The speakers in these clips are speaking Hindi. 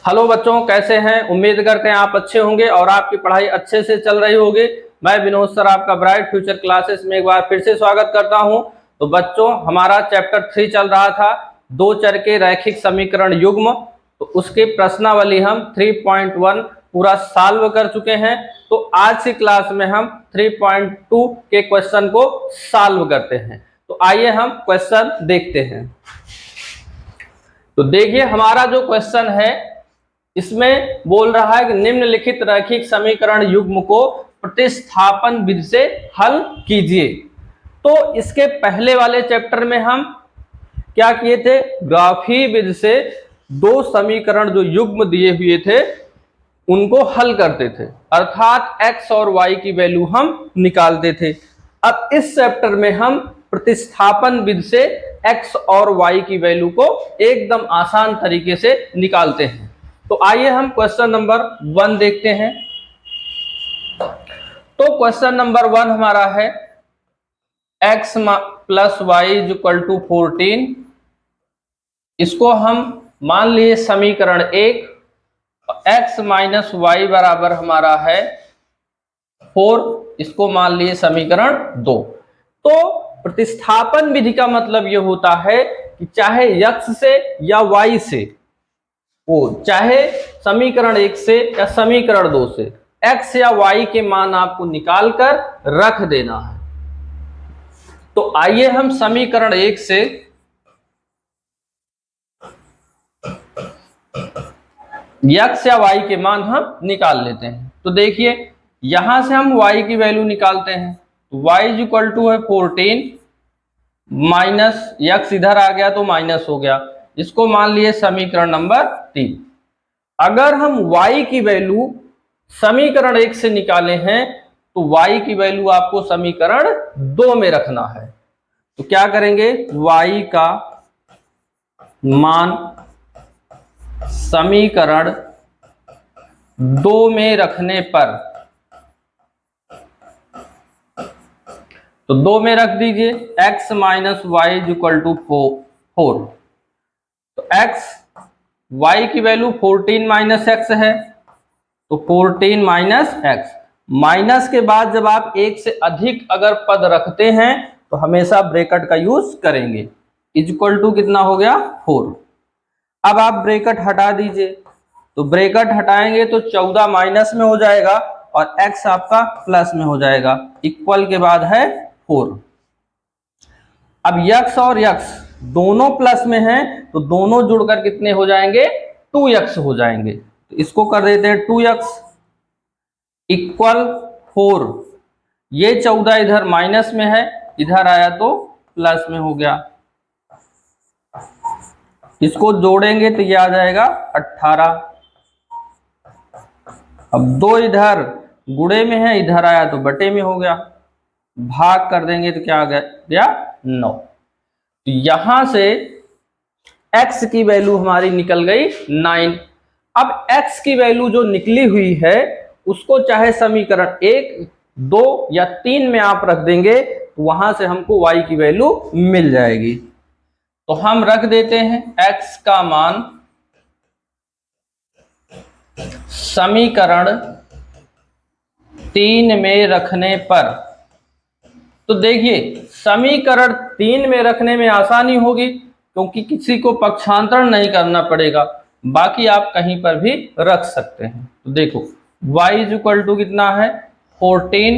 हेलो बच्चों, कैसे हैं? उम्मीद करते हैं आप अच्छे होंगे और आपकी पढ़ाई अच्छे से चल रही होगी। मैं विनोद सर आपका ब्राइट फ्यूचर क्लासेस में एक बार फिर से स्वागत करता हूं। तो बच्चों, हमारा चैप्टर 3 चल रहा था, दो चर के रैखिक समीकरण युग्म। तो उसके प्रश्नावली हम 3.1 पूरा सॉल्व कर चुके हैं। तो आज की क्लास में हम 3.2 के क्वेश्चन को सॉल्व करते हैं। तो आइए हम क्वेश्चन देखते हैं। तो देखिए, हमारा जो क्वेश्चन है इसमें बोल रहा है कि निम्नलिखित रैखिक समीकरण युग्म को प्रतिस्थापन विधि से हल कीजिए। तो इसके पहले वाले चैप्टर में हम क्या किए थे? ग्राफी विधि से दो समीकरण जो युग्म दिए हुए थे उनको हल करते थे, अर्थात x और y की वैल्यू हम निकालते थे। अब इस चैप्टर में हम प्रतिस्थापन विधि से x और y की वैल्यू को एकदम आसान तरीके से निकालते हैं। तो आइए हम क्वेश्चन नंबर 1 देखते हैं। तो क्वेश्चन नंबर 1 हमारा है x plus Y equal to 14। इसको हम मान लिए समीकरण 1। x माइनस वाई बराबर हमारा है 4, इसको मान लिए समीकरण 2। तो प्रतिस्थापन विधि का मतलब यह होता है कि चाहे x से या y से, चाहे समीकरण 1 से या समीकरण 2 से, x या y के मान आपको निकाल कर रख देना है। तो आइए हम समीकरण 1 से x या y के मान हम निकाल लेते हैं। तो देखिए, यहां से हम y की वैल्यू निकालते हैं। तो y इक्वल टू है 14 माइनस x इधर आ गया तो माइनस हो गया, इसको मान लिए समीकरण नंबर 3। अगर हम y की वैल्यू समीकरण 1 से निकाले हैं तो y की वैल्यू आपको समीकरण 2 में रखना है। तो क्या करेंगे? y का मान समीकरण 2 में रखने पर, तो 2 में रख दीजिए x minus Y equal to 4। तो x y की वैल्यू 14 माइनस एक्स है, तो 14 माइनस एक्स। माइनस के बाद जब आप एक से अधिक अगर पद रखते हैं तो हमेशा ब्रैकेट का यूज करेंगे। इक्वल टू कितना हो गया? 4। अब आप ब्रैकेट हटा दीजिए, तो ब्रैकेट हटाएंगे तो 14 माइनस में हो जाएगा और x आपका प्लस में हो जाएगा। इक्वल के बाद है 4। अब x और x दोनों प्लस में हैं तो दोनों जुड़कर कितने हो जाएंगे? 2x हो जाएंगे। तो इसको कर देते हैं 2x इक्वल 4। ये 14 इधर माइनस में है, इधर आया तो प्लस में हो गया। इसको जोड़ेंगे तो ये आ जाएगा 18। अब 2 इधर गुणे में है, इधर आया तो बटे में हो गया। भाग कर देंगे तो क्या आ गया? 9। तो यहां से x की वैल्यू हमारी निकल गई 9। अब x की वैल्यू जो निकली हुई है उसको चाहे समीकरण 1, 2 या 3 में आप रख देंगे तो वहां से हमको y की वैल्यू मिल जाएगी। तो हम रख देते हैं x का मान समीकरण 3 में रखने पर। तो देखिए, समीकरण 3 में रखने में आसानी होगी क्योंकि किसी को पक्षांतरण नहीं करना पड़ेगा, बाकी आप कहीं पर भी रख सकते हैं। तो देखो, y इक्वल टू कितना है? 14।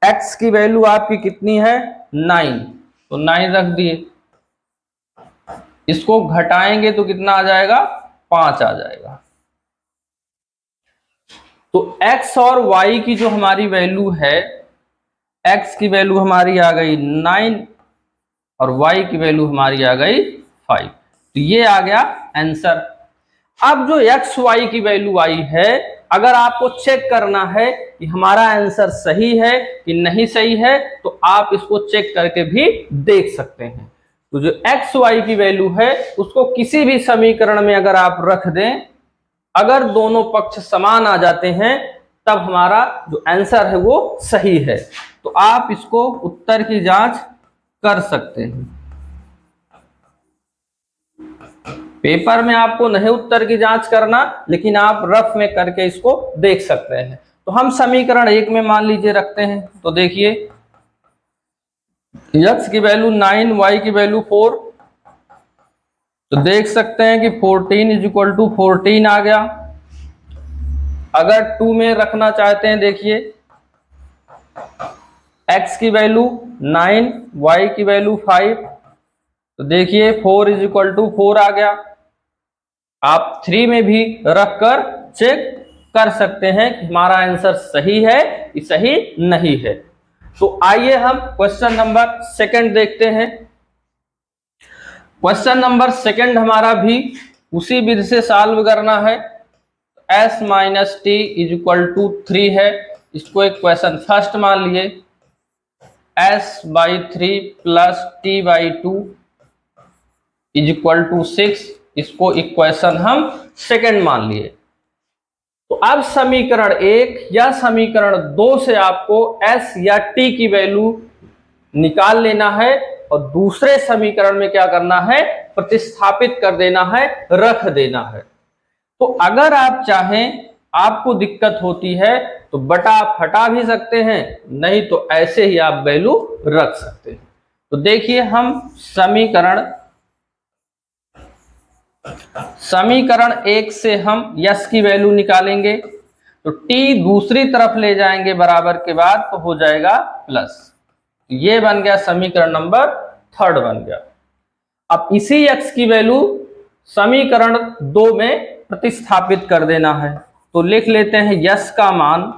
x की वैल्यू आपकी कितनी है? 9, तो 9 रख दिए। इसको घटाएंगे तो कितना आ जाएगा? 5 आ जाएगा। तो x और y की जो हमारी वैल्यू है, x की वैल्यू हमारी आ गई 9 और y की वैल्यू हमारी आ गई 5। तो ये आ गया आंसर। अब जो x y की वैल्यू आई है, अगर आपको चेक करना है कि हमारा आंसर सही है कि नहीं सही है तो आप इसको चेक करके भी देख सकते हैं। तो जो x y की वैल्यू है उसको किसी भी समीकरण में अगर आप रख दें, अगर दोनों पक्ष समान आ जाते हैं तब हमारा जो आंसर है वो सही है। तो आप इसको उत्तर की जांच कर सकते हैं। पेपर में आपको नहीं उत्तर की जांच करना, लेकिन आप रफ में करके इसको देख सकते हैं। तो हम समीकरण 1 में मान लीजिए रखते हैं। तो देखिए x की वैल्यू 9, y की वैल्यू 4, तो देख सकते हैं कि 14 इज इक्वल टू 14 आ गया। अगर 2 में रखना चाहते हैं, देखिए x की वैल्यू 9, y की वैल्यू 5, तो देखिए 4 इज इक्वल टू 4 आ गया। आप 3 में भी रखकर चेक कर सकते हैं कि हमारा आंसर सही है कि सही नहीं है। तो आइए हम क्वेश्चन नंबर 2 देखते हैं। क्वेश्चन नंबर 2 हमारा भी उसी विधि से सॉल्व करना है। s minus T is equal to 3 है, इसको इक्वेशन फर्स्ट मान लिए। s/3 plus t/2 is equal to 6, इसको इक्वेशन हम 2 मान लिए। तो अब समीकरण 1 या समीकरण 2 से आपको s या t की वैल्यू निकाल लेना है और दूसरे समीकरण में क्या करना है, प्रतिस्थापित कर देना है, रख देना है। तो अगर आप चाहें, आपको दिक्कत होती है तो बटा आप हटा भी सकते हैं, नहीं तो ऐसे ही आप वैल्यू रख सकते हैं। तो देखिए हम समीकरण 1 से हम यस की वैल्यू निकालेंगे। तो t दूसरी तरफ ले जाएंगे बराबर के बाद, तो हो जाएगा प्लस। ये बन गया समीकरण नंबर 3 बन गया। अब इसी x की वैल्यू समीकरण 2 में प्रतिस्थापित कर देना है। तो लिख लेते हैं यस का मान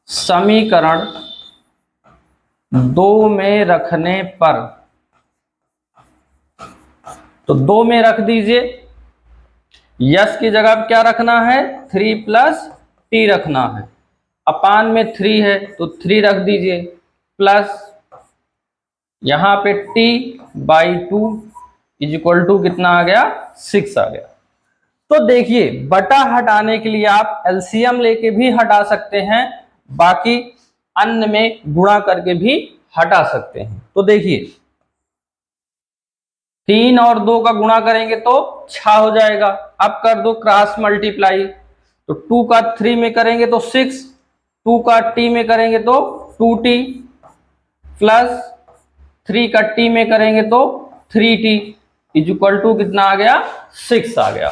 समीकरण 2 में रखने पर, तो 2 में रख दीजिए। यस की जगह क्या रखना है, 3 प्लस टी रखना है। अपान में 3 है तो 3 रख दीजिए, प्लस यहां पे t/2 इज इक्वल टू कितना आ गया, 6 आ गया। तो देखिए बटा हटाने के लिए आप एलसीएम लेके भी हटा सकते हैं, बाकी अन्य में गुणा करके भी हटा सकते हैं। तो देखिए 3 और 2 का गुणा करेंगे तो 6 हो जाएगा। अब कर दो क्रॉस मल्टीप्लाई, तो 2 का 3 में करेंगे तो 6, 2 का t में करेंगे तो 2t, प्लस 3 का t में करेंगे तो 3t इज इक्वल टू कितना आ गया, 6 आ गया।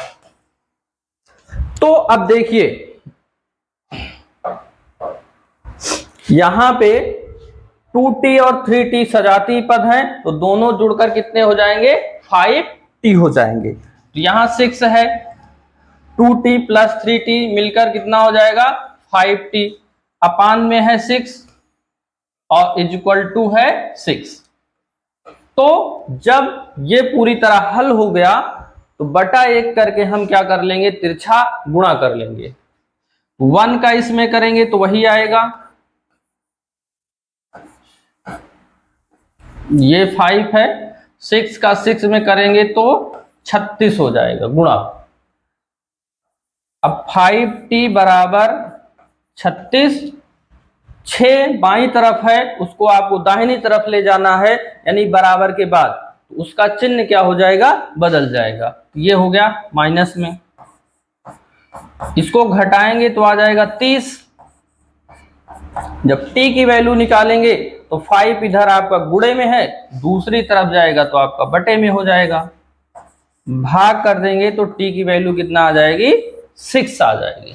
तो अब देखिए यहां पे 2t और 3t सजातीय पद हैं, तो दोनों जुड़कर कितने हो जाएंगे, 5t हो जाएंगे। तो यहां 6 है, 2t प्लस 3t मिलकर कितना हो जाएगा, 5t, अपान में है 6 और इज इक्वल टू है 6। तो जब ये पूरी तरह हल हो गया तो बटा 1 करके हम क्या कर लेंगे, तिरछा गुणा कर लेंगे। 1 का इसमें करेंगे तो वही आएगा, ये 5 है, 6 का 6 में करेंगे तो 36 हो जाएगा गुणा। अब 5t बराबर 36, 6 बाईं तरफ है, उसको आपको दाहिनी तरफ ले जाना है, यानी बराबर के बाद, तो उसका चिन्ह क्या हो जाएगा, बदल जाएगा। ये हो गया माइनस में, इसको घटाएंगे तो आ जाएगा 30। जब t की वैल्यू निकालेंगे तो 5 इधर आपका गुणे में है, दूसरी तरफ जाएगा तो आपका बटे में हो जाएगा। भाग कर देंगे तो t की वैल्यू कितना आ जाएगी, 6 आ जाएगी।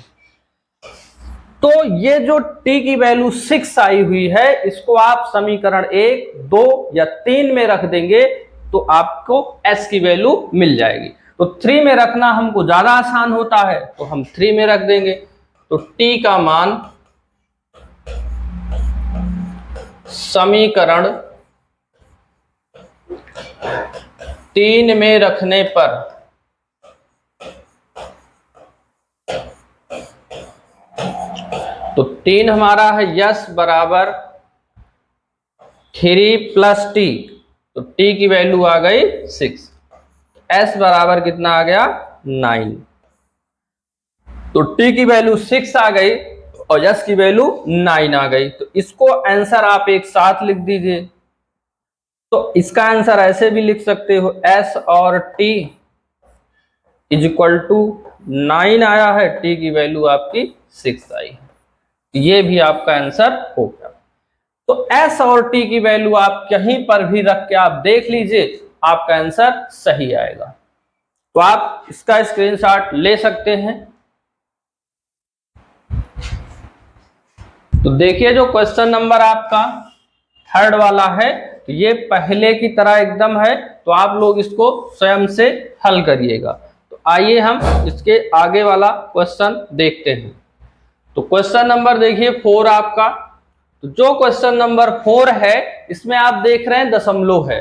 तो ये जो t की वैल्यू 6 आई हुई है, इसको आप समीकरण 1, 2 या 3 में रख देंगे तो आपको s की वैल्यू मिल जाएगी। तो 3 में रखना हमको ज्यादा आसान होता है, तो हम 3 में रख देंगे। तो t का मान समीकरण 3 में रखने पर तो 3 हमारा है यस बराबर 3 प्लस टी, तो t की वैल्यू आ गई 6, s बराबर कितना आ गया, 9। तो t की वैल्यू 6 आ गई और s की वैल्यू 9 आ गई। तो इसको आंसर आप एक साथ लिख दीजिए। तो इसका आंसर ऐसे भी लिख सकते हो, S और T इज इक्वल टू 9 आया है, T की वैल्यू आपकी 6 आई है। ये भी आपका आंसर हो गया। तो S और T की वैल्यू आप कहीं पर भी रख के आप देख लीजिए, आपका आंसर सही आएगा। तो आप इसका स्क्रीनशॉट ले सकते हैं। तो देखिए जो क्वेश्चन नंबर आपका थर्ड वाला है, तो ये पहले की तरह एकदम है, तो आप लोग इसको स्वयं से हल करिएगा। तो आइए हम इसके आगे वाला क्वेश्चन देखते हैं। तो क्वेश्चन नंबर देखिए 4 आपका। तो जो क्वेश्चन नंबर 4 है, इसमें आप देख रहे हैं दशमलव है।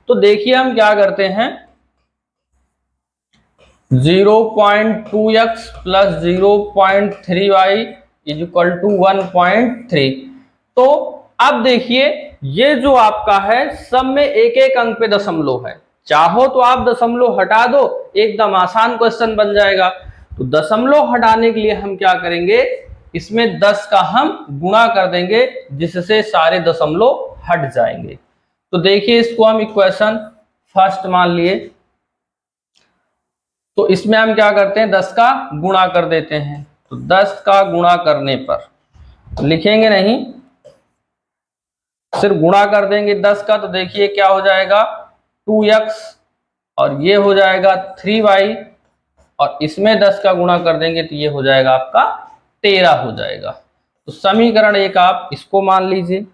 तो देखिए हम क्या करते हैं, 0.2x plus 0.3y is equal to 1.3। तो अब देखिए ये जो आपका है सब में एक एक अंक पे दशमलव है। चाहो तो आप दशमलव हटा दो, एकदम आसान क्वेश्चन बन जाएगा। तो दशमलव हटाने के लिए हम क्या करेंगे, इसमें 10 का हम गुणा कर देंगे, जिससे सारे दशमलव हट जाएंगे। तो देखिए इसको हम इक्वेशन फर्स्ट मान लिए। तो इसमें हम क्या करते हैं, 10 का गुणा कर देते हैं। तो 10 का गुणा करने पर लिखेंगे नहीं, सिर्फ गुणा कर देंगे 10 का। तो देखिए क्या हो जाएगा, 2x और ये हो जाएगा 3y, और इसमें 10 का गुणा कर देंगे तो ये हो जाएगा आपका 13 हो जाएगा। तो समीकरण एक आप इसको मान लीजिए।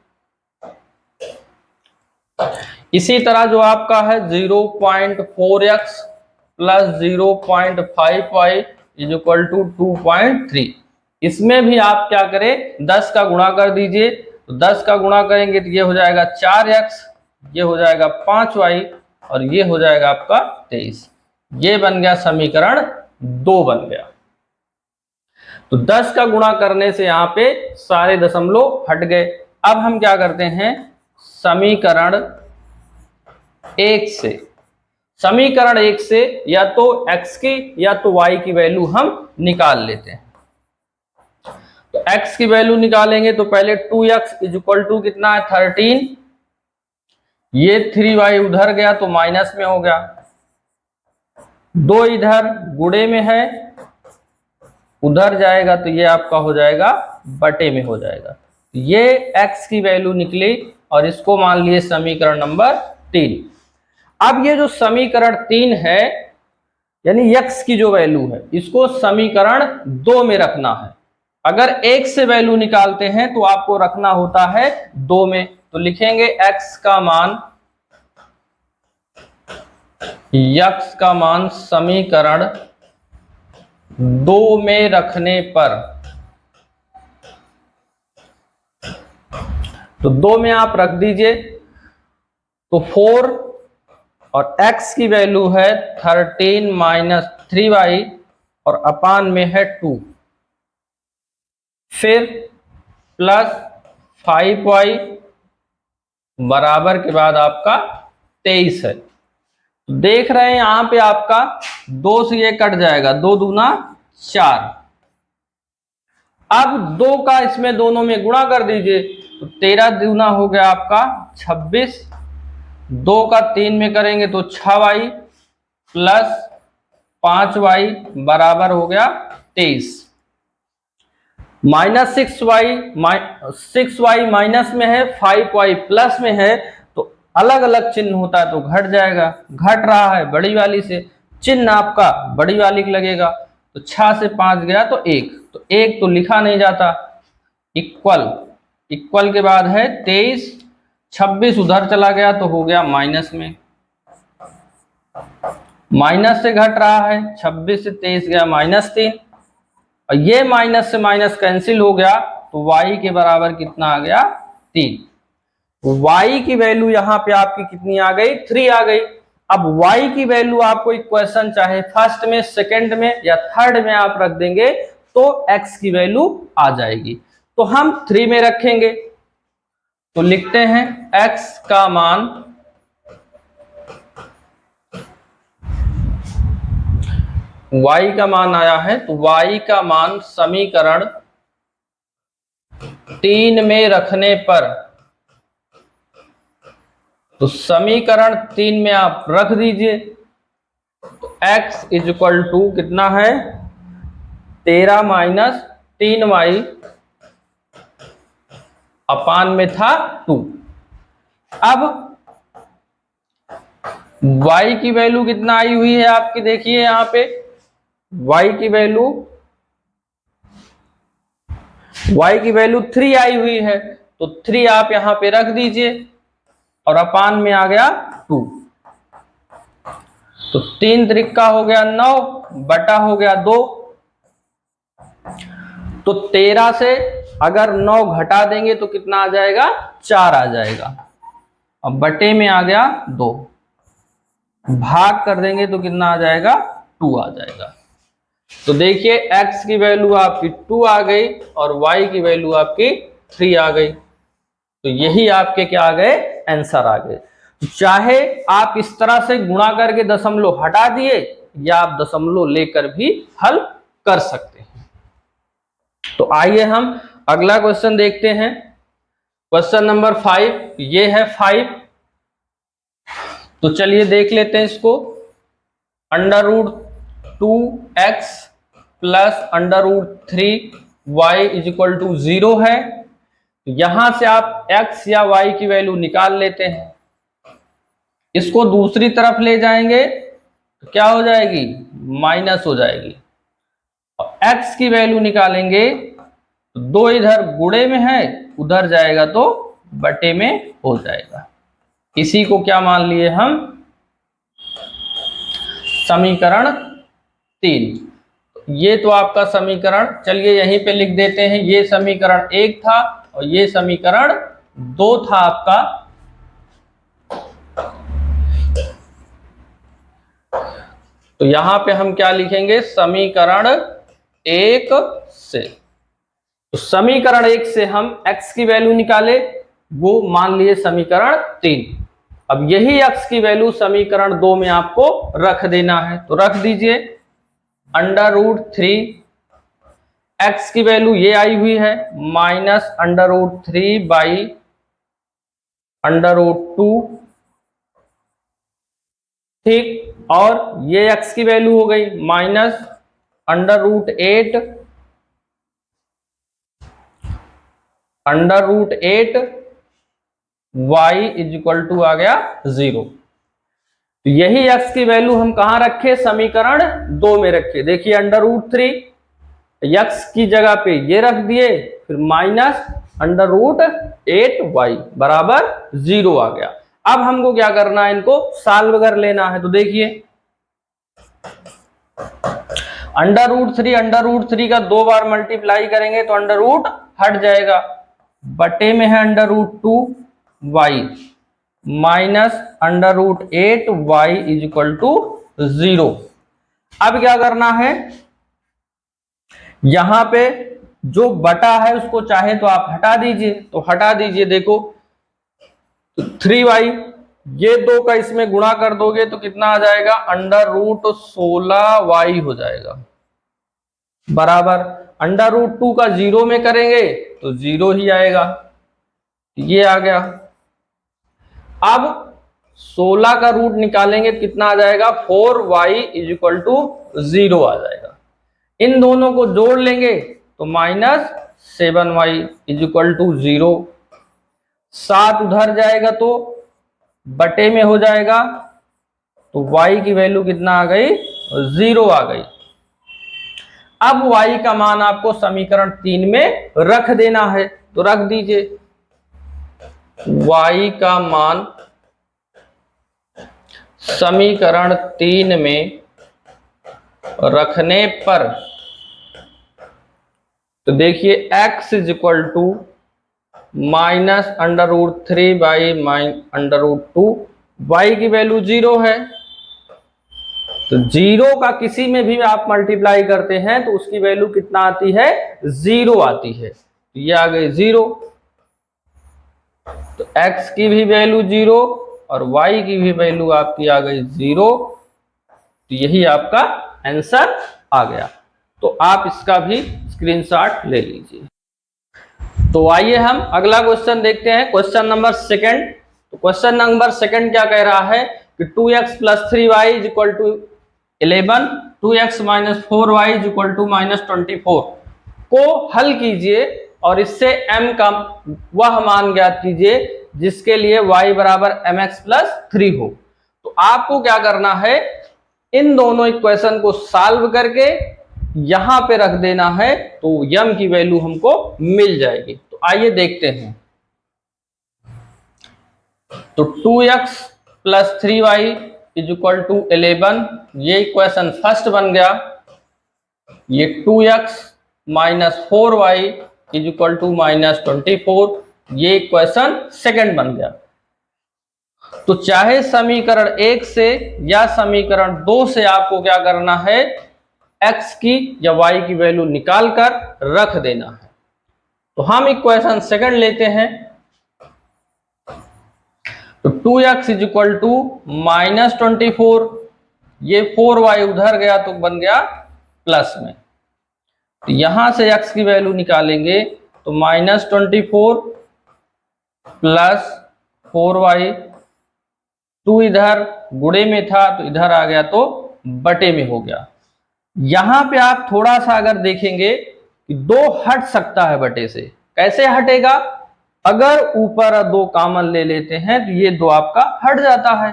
इसी तरह जो आपका है 0.4x plus 0.5y is equal to 2.3, इसमें भी आप क्या करें, 10 का गुणा कर दीजिए। तो 10 का गुणा करेंगे तो ये हो जाएगा 4x, ये हो जाएगा 5y, और ये हो जाएगा आपका 23। ये बन गया समीकरण 2 बन गया। तो 10 का गुणा करने से यहाँ पे सारे दशमलव हट गए। अब हम क्या करते हैं, समीकरण 1 से, समीकरण 1 से या तो x की या तो y की वैल्यू हम निकाल लेते हैं। तो x की वैल्यू निकालेंगे तो पहले 2x इज इक्वल टू कितना है 13, ये 3y उधर गया तो माइनस में हो गया, 2 इधर गुणे में है, उधर जाएगा तो ये आपका हो जाएगा बटे में हो जाएगा। ये x की वैल्यू निकली और इसको मान लिए समीकरण नंबर 3। अब ये जो समीकरण 3 है, यानी x की जो वैल्यू है, इसको समीकरण 2 में रखना है। अगर 1 से वैल्यू निकालते हैं तो आपको रखना होता है 2 में। तो लिखेंगे x का मान समीकरण 2 में रखने पर, तो 2 में आप रख दीजिए। तो 4 और x की वैल्यू है 13 माइनस 3y और अपान में है 2, फिर प्लस 5y बराबर के बाद आपका 23 है। तो देख रहे हैं यहां पे आपका 2 से ये कट जाएगा, 2 दूना 4। अब 2 का इसमें दोनों में गुणा कर दीजिए, तो 13 दूना हो गया आपका 26, 2 का 3 में करेंगे तो 6y प्लस 5y बराबर हो गया 23। माइनस 6y माइनस में है, 5y प्लस में है, तो अलग अलग चिन्ह होता है तो घट जाएगा, घट रहा है बड़ी वाली से, चिन्ह आपका बड़ी वाली लगेगा। तो 6 से 5 गया तो 1, तो 1 तो लिखा नहीं जाता, इक्वल, इक्वल के बाद है 23, 26 उधर चला गया तो हो गया माइनस में, माइनस से घट रहा है, 26 से 23 गया -3, और ये माइनस से माइनस कैंसिल हो गया तो y के बराबर कितना आ गया 3। y की वैल्यू यहाँ पे आपकी कितनी आ गई 3 आ गई। अब y की वैल्यू आपको इक्वेशन चाहे फर्स्ट में, सेकंड में या थर्ड में आप रख देंगे तो x की वैल्यू आ जाएगी। तो हम 3 में रखेंगे, तो लिखते हैं x का मान y का मान आया है, तो y का मान समीकरण 3 में रखने पर तो समीकरण 3 में आप रख दीजिए। तो x इज इक्वल टू कितना है, 13 माइनस 3y अपान में था 2। अब y की वैल्यू कितना आई हुई है आपकी, देखिए यहां पे y की वैल्यू 3 आई हुई है। तो 3 आप यहां पे रख दीजिए और अपान में आ गया 2। तो 3 त्रिका हो गया 9 बटा हो गया 2। तो 13 से अगर 9 घटा देंगे तो कितना आ जाएगा, 4 आ जाएगा। अब बटे में आ गया 2, भाग कर देंगे तो कितना आ जाएगा, 2 आ जाएगा। तो देखिए x की वैल्यू आपकी 2 आ गई और y की वैल्यू आपकी 3 आ गई। तो यही आपके क्या आ गए, आंसर आ गए। तो चाहे आप इस तरह से गुणा करके दशमलव हटा दिए या आप दशमलव लेकर भी हल कर सकते हैं। तो आइए हम अगला क्वेश्चन देखते हैं। क्वेश्चन नंबर 5, ये है 5। तो चलिए देख लेते हैं इसको। √2x plus √3y is equal to 0 है। यहां से आप x या y की वैल्यू निकाल लेते हैं। इसको दूसरी तरफ ले जाएंगे तो क्या हो जाएगी, माइनस हो जाएगी। और x की वैल्यू निकालेंगे तो 2 इधर गुणे में है, उधर जाएगा तो बटे में हो जाएगा। इसी को क्या मान लिए हम, समीकरण 3। ये तो आपका समीकरण, चलिए यहीं पे लिख देते हैं। ये समीकरण 1 था और ये समीकरण 2 था आपका। तो यहां पे हम क्या लिखेंगे, समीकरण 1 से। तो समीकरण 1 से हम x की वैल्यू निकाले, वो मान लिए समीकरण 3। अब यही x की वैल्यू समीकरण 2 में आपको रख देना है। तो रख दीजिए √3, x की वैल्यू ये आई हुई है माइनस √3 बाई √2, ठीक। और ये x की वैल्यू हो गई minus √8 y is equal to आ गया 0। तो यही x की वैल्यू हम कहां रखे, समीकरण 2 में रखे। देखिए √3 x की जगह पे ये रख दिए, फिर माइनस √8y बराबर 0 आ गया। अब हमको क्या करना है, इनको सॉल्व कर लेना है। तो देखिए √3 का 2 बार मल्टीप्लाई करेंगे तो अंडर रूट हट जाएगा, बटे में है √2y minus √8y is equal to 0। अब क्या करना है, यहां पे जो बटा है उसको चाहे तो आप हटा दीजिए, तो हटा दीजिए। देखो तो 3y, ये 2 का इसमें गुणा कर दोगे तो कितना आ जाएगा, √16y हो जाएगा बराबर √2 का 0 में करेंगे तो 0 ही आएगा, ये आ गया। अब 16 का रूट निकालेंगे कितना आ जाएगा, 4y इज इक्वल टू 0 आ जाएगा। इन दोनों को जोड़ लेंगे तो minus 7y is equal to 0। 7 उधर जाएगा तो बटे में हो जाएगा, तो y की वैल्यू कितना आ गई, 0 आ गई। अब y का मान आपको समीकरण 3 में रख देना है। तो रख दीजिए y का मान समीकरण 3 में रखने पर, तो देखिए x is equal to minus √3 by √2, y की वैल्यू 0 है। तो 0 का किसी में भी आप मल्टीप्लाई करते हैं तो उसकी वैल्यू कितना आती है, 0 आती है। तो ये आ गई 0। तो x की भी वैल्यू 0 और y की भी वैल्यू आपकी आ गई 0। तो यही आपका आंसर आ गया। तो आप इसका भी स्क्रीनशॉट ले लीजिए। तो आइए हम अगला क्वेश्चन देखते हैं। Question number 2। तो क्वेश्चन नंबर सेकंड क्या कह रहा है कि 2x + 3y = 11, 2x - 4y = -24 को हल कीजिए और इससे m का वह मान ज्ञात कीजिए जिसके लिए y = mx + 3 हो। तो आपको क्या करना है, इन दोनों इक्वेशन को सॉल्व करके यहां पे रख देना है, तो m की वैल्यू हमको मिल जाएगी। तो आइए देखते हैं। तो 2x + 3y = 11, ये इक्वेशन फर्स्ट बन गया। ये 2x - 4y = -24, ये इक्वेशन सेकंड बन गया। तो चाहे समीकरण 1 से या समीकरण 2 से आपको क्या करना है, x की या y की वैल्यू निकाल कर रख देना है। तो हम इक्वेशन सेकंड लेते हैं। तो 2x = -24, ये 4y उधर गया तो बन गया प्लस में। तो यहां से x की वैल्यू निकालेंगे तो -24 + 4y, 2 इधर गुणे में था तो इधर आ गया तो बटे में हो गया। यहां पे आप थोड़ा सा अगर देखेंगे कि 2 हट सकता है बटे से। कैसे हटेगा, अगर ऊपर 2 कॉमन ले लेते हैं तो ये 2 आपका हट जाता है।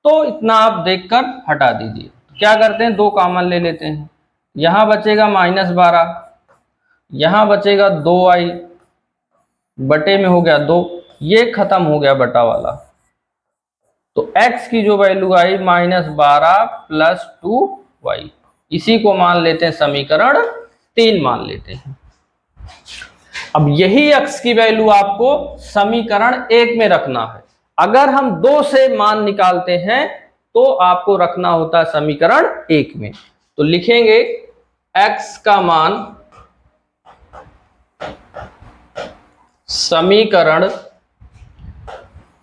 तो इतना आप देखकर हटा दीजिए। क्या करते हैं, 2 कॉमन ले लेते हैं। यहां बचेगा -12, यहां बचेगा 2y, बटे में हो गया 2, ये खत्म हो गया बटा वाला। तो x की जो वैल्यू आई -12 + 2y, इसी को मान लेते हैं समीकरण 3 मान लेते हैं। अब यही x की वैल्यू आपको समीकरण 1 में रखना है। अगर हम 2 से मान निकालते हैं तो आपको रखना होता है समीकरण 1 में। तो लिखेंगे x का मान समीकरण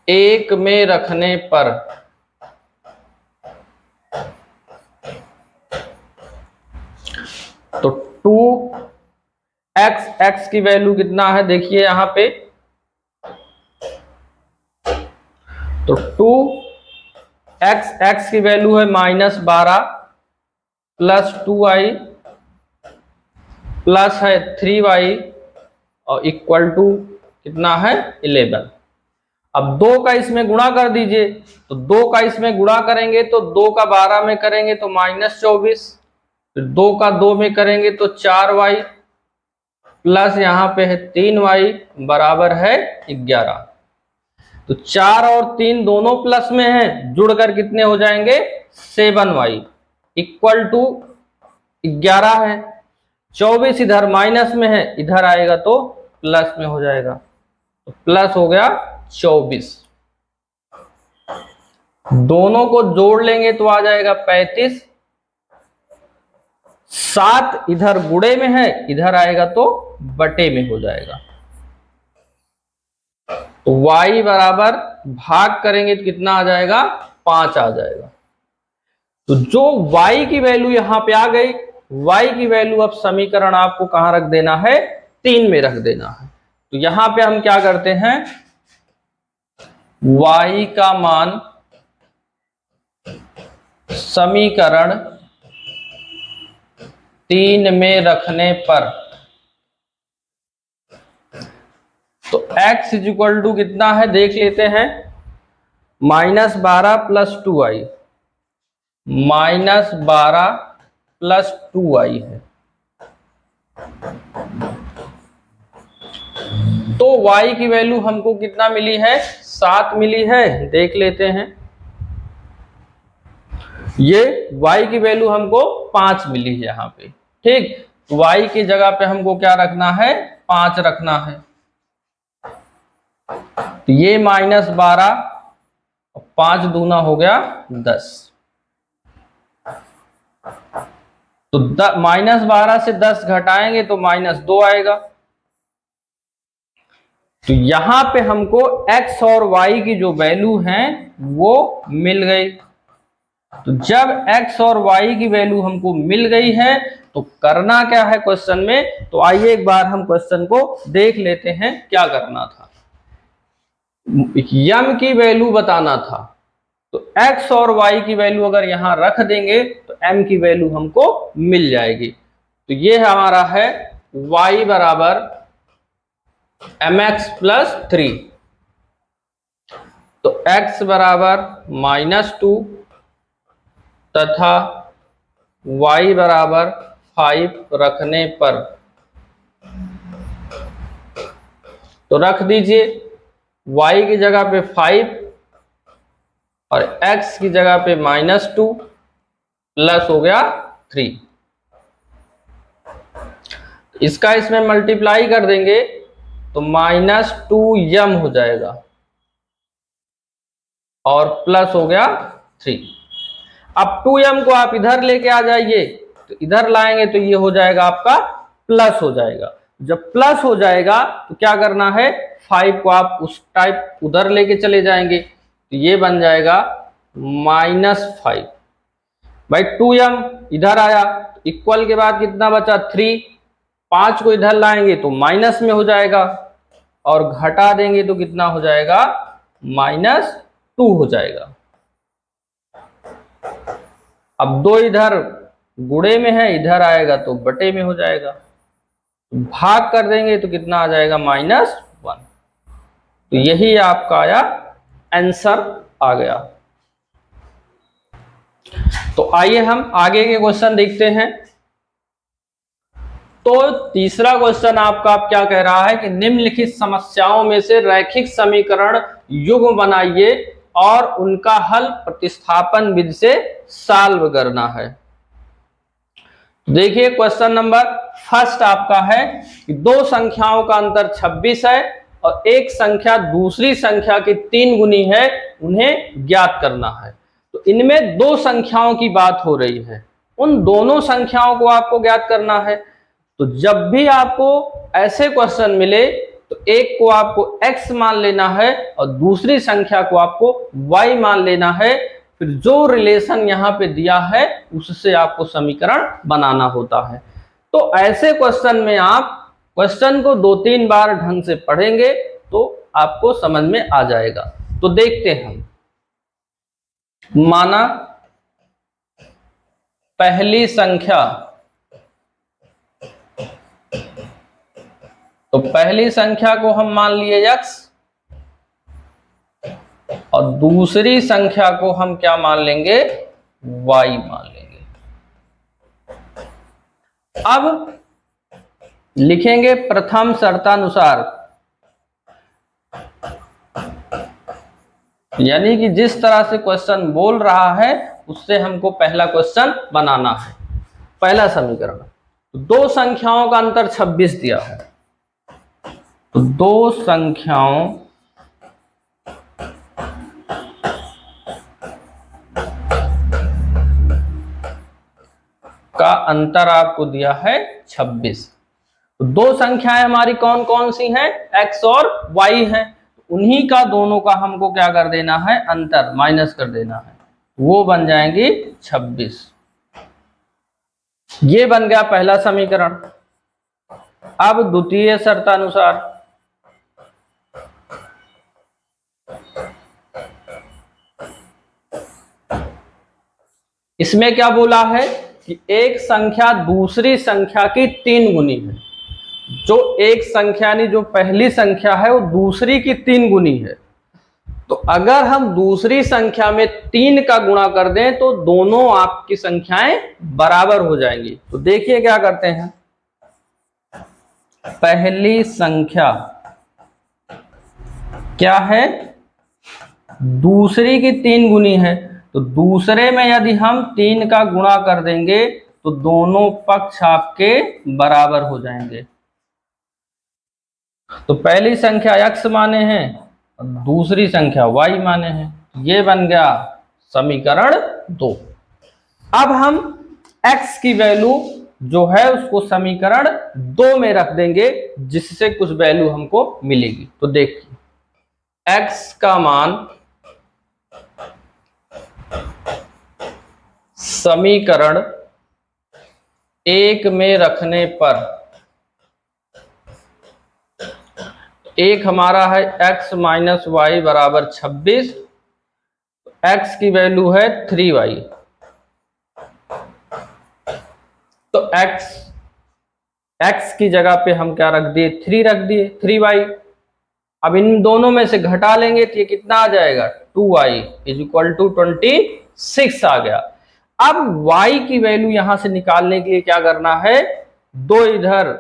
1 में रखने पर तो 2x की वैल्यू कितना है देखिए यहां पे। तो 2x की वैल्यू है -12 + 2y प्लस है 3y और इक्वल टू कितना है 11। अब 2 का इसमें गुणा कर दीजिए। तो 2 का इसमें गुणा करेंगे तो 2 का 12 में करेंगे तो -24, 2 का 2 में करेंगे तो 4y प्लस यहां पे है 3y बराबर है 11। तो 4 और 3 दोनों प्लस में हैं, जुड़कर कितने हो जाएंगे 7y इक्वल टू 11 है। 24 इधर माइनस में है, इधर आएगा तो प्लस में हो जाएगा। तो प्लस हो गया 24, दोनों को जोड़ लेंगे तो आ जाएगा 35, 7 इधर गुणे में है, इधर आएगा तो बटे में हो जाएगा। तो y बराबर भाग करेंगे तो कितना आ जाएगा 5 आ जाएगा। तो जो y की वैल्यू यहां पे आ गई, y की वैल्यू अब समीकरण आपको कहां रख देना है 3 में रख देना है। तो यहां पे हम क्या करते हैं, y का मान समीकरण 3 में रखने पर तो x इक्वल टू कितना है देख लेते हैं, -12 + 2y, -12 + 2y है। तो y की वैल्यू हमको कितना मिली है 7 मिली है, देख लेते हैं। ये y की वैल्यू हमको 5 मिली है यहाँ पे, ठीक। y की जगह पे हमको क्या रखना है 5 रखना है। तो ये -12, 5 दूना हो गया 10। तो -12 से 10 घटाएंगे तो -2 आएगा। तो यहां पे हमको x और y की जो वैल्यू है वो मिल गई। तो जब x और y की वैल्यू हमको मिल गई है तो करना क्या है क्वेश्चन में, तो आइए एक बार हम क्वेश्चन को देख लेते हैं क्या करना था। यम की वैल्यू बताना था, तो x और y की वैल्यू अगर यहां रख देंगे तो m की वैल्यू हमको मिल जाएगी। तो ये हमारा है y बराबर mx प्लस 3, तो x बराबर -2 तथा y बराबर 5 रखने पर, तो रख दीजिए y की जगह पे 5 और x की जगह पे -2 प्लस हो गया 3। इसका इसमें मल्टीप्लाई कर देंगे तो -2m हो जाएगा और प्लस हो गया 3। अब 2m को आप इधर लेके आ जाइए, तो इधर लाएंगे तो ये हो जाएगा आपका प्लस हो जाएगा। जब प्लस हो जाएगा तो क्या करना है, 5 को आप उस टाइप उधर लेके चले जाएंगे, तो ये बन जाएगा -5। भाई 2m इधर आया, इक्वल के बाद कितना बचा 3, 5 को इधर लाएंगे तो माइनस में हो जाएगा और घटा देंगे तो कितना हो जाएगा, -2 हो जाएगा। अब 2 इधर गुणे में है, इधर आएगा तो बटे में हो जाएगा, भाग कर देंगे तो कितना आ जाएगा, -1। तो यही आपका आया, आंसर आ गया। तो आइए हम आगे के क्वेश्चन देखते हैं। तो तीसरा क्वेश्चन आपका क्या कह रहा है कि निम्नलिखित समस्याओं में से रैखिक समीकरण युग्म बनाइए और उनका हल प्रतिस्थापन विधि से सॉल्व करना है। देखिए क्वेश्चन नंबर फर्स्ट आपका है कि दो संख्याओं का अंतर 26 है और एक संख्या दूसरी संख्या की 3 गुनी है, उन्हें ज्ञात करना है। तो इनमें दो संख्याओं की बात हो रही है, उन दोनों संख्याओं को आपको ज्ञात करना है। तो जब भी आपको ऐसे क्वेश्चन मिले तो एक को आपको x मान लेना है और दूसरी संख्या को आपको y मान लेना है, फिर जो रिलेशन यहाँ पे दिया है उससे आपको समीकरण बनाना होता है। तो ऐसे क्वेश्चन में आप क्वेश्चन को 2-3 बार ढंग से पढ़ेंगे तो आपको समझ में आ जाएगा। तो देखते हैं, माना पहली संख्या, तो पहली संख्या को हम मान लिए x और दूसरी संख्या को हम क्या मान लेंगे, y मान लेंगे। अब लिखेंगे प्रथम शर्तानुसार, यानी कि जिस तरह से क्वेश्चन बोल रहा है उससे हमको पहला क्वेश्चन बनाना है। पहला समीकरण, तो दो संख्याओं का अंतर 26 दिया है, तो दो संख्याओं का अंतर आपको दिया है 26। तो दो संख्याएं हमारी कौन कौन सी हैं, x और y हैं, उन्हीं का दोनों का हमको क्या कर देना है, अंतर माइनस कर देना है, वो बन जाएंगी 26। ये बन गया पहला समीकरण। अब द्वितीय शर्तानुसार, इसमें क्या बोला है कि एक संख्या दूसरी संख्या की 3 गुनी है। जो एक संख्या यानी जो पहली संख्या है वो दूसरी की 3 गुनी है। तो अगर हम दूसरी संख्या में 3 का गुणा कर दें तो दोनों आपकी संख्याएं बराबर हो जाएंगी। तो देखिए क्या करते हैं, पहली संख्या क्या है, दूसरी की 3 गुनी है, तो दूसरे में यदि हम 3 का गुणा कर देंगे तो दोनों पक्ष आपके बराबर हो जाएंगे। तो पहली संख्या x माने हैं और दूसरी संख्या y माने हैं, ये बन गया समीकरण 2। अब हम x की वैल्यू जो है उसको समीकरण 2 में रख देंगे जिससे कुछ वैल्यू हमको मिलेगी। तो देखिए x का मान समीकरण 1 में रखने पर एक हमारा है x माइनस वाई बराबर 26, x की वैल्यू है 3y। तो x की जगह पे हम क्या रख दिए, 3 रख दिए, 3y। अब इन दोनों में से घटा लेंगे तो ये कितना आ जाएगा, 2y इज इक्वल टू 26 आ गया। अब y की वैल्यू यहां से निकालने के लिए क्या करना है, 2 इधर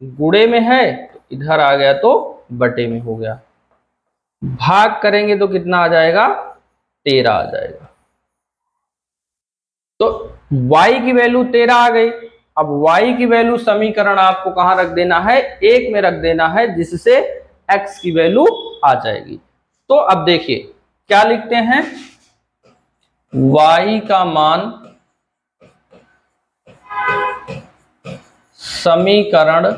गुणे में है, इधर आ गया तो बटे में हो गया, भाग करेंगे तो कितना आ जाएगा, 13 आ जाएगा। तो y की वैल्यू 13 आ गई। अब y की वैल्यू समीकरण आपको कहां रख देना है, 1 में रख देना है, जिससे x की वैल्यू आ जाएगी। तो अब देखिए क्या लिखते हैं, y का मान समीकरण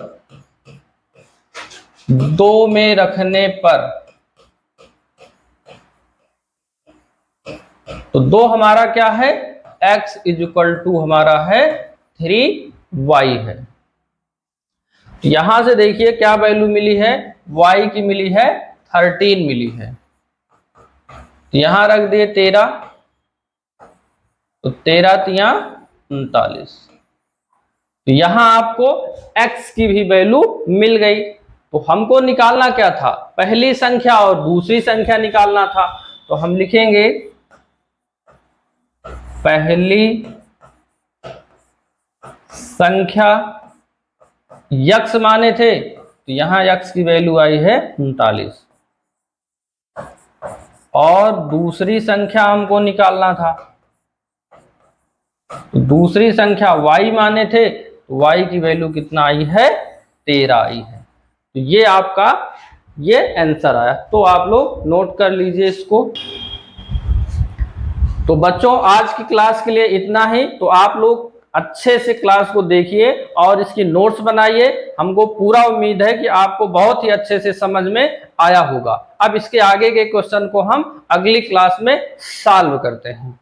2 में रखने पर, तो 2 हमारा क्या है, x इज इक्वल टू हमारा है 3y है। यहां से देखिए क्या वैल्यू मिली है, y की मिली है 13 मिली है, यहां रख दिए 13, तो 13 तिया 39। तो यहां आपको x की भी वैल्यू मिल गई। तो हमको निकालना क्या था, पहली संख्या और दूसरी संख्या निकालना था। तो हम लिखेंगे पहली संख्या x माने थे, तो यहां x की वैल्यू आई है 39, और दूसरी संख्या हमको निकालना था, तो दूसरी संख्या y माने थे, तो y की वैल्यू कितना आई है, 13 आई है। तो ये आपका ये आंसर आया। तो आप लोग नोट कर लीजिए इसको। तो बच्चों आज की क्लास के लिए इतना ही। तो आप लोग अच्छे से क्लास को देखिए और इसकी नोट्स बनाइए। हमको पूरा उम्मीद है कि आपको बहुत ही अच्छे से समझ में आया होगा। अब इसके आगे के क्वेश्चन को हम अगली क्लास में सॉल्व करते हैं।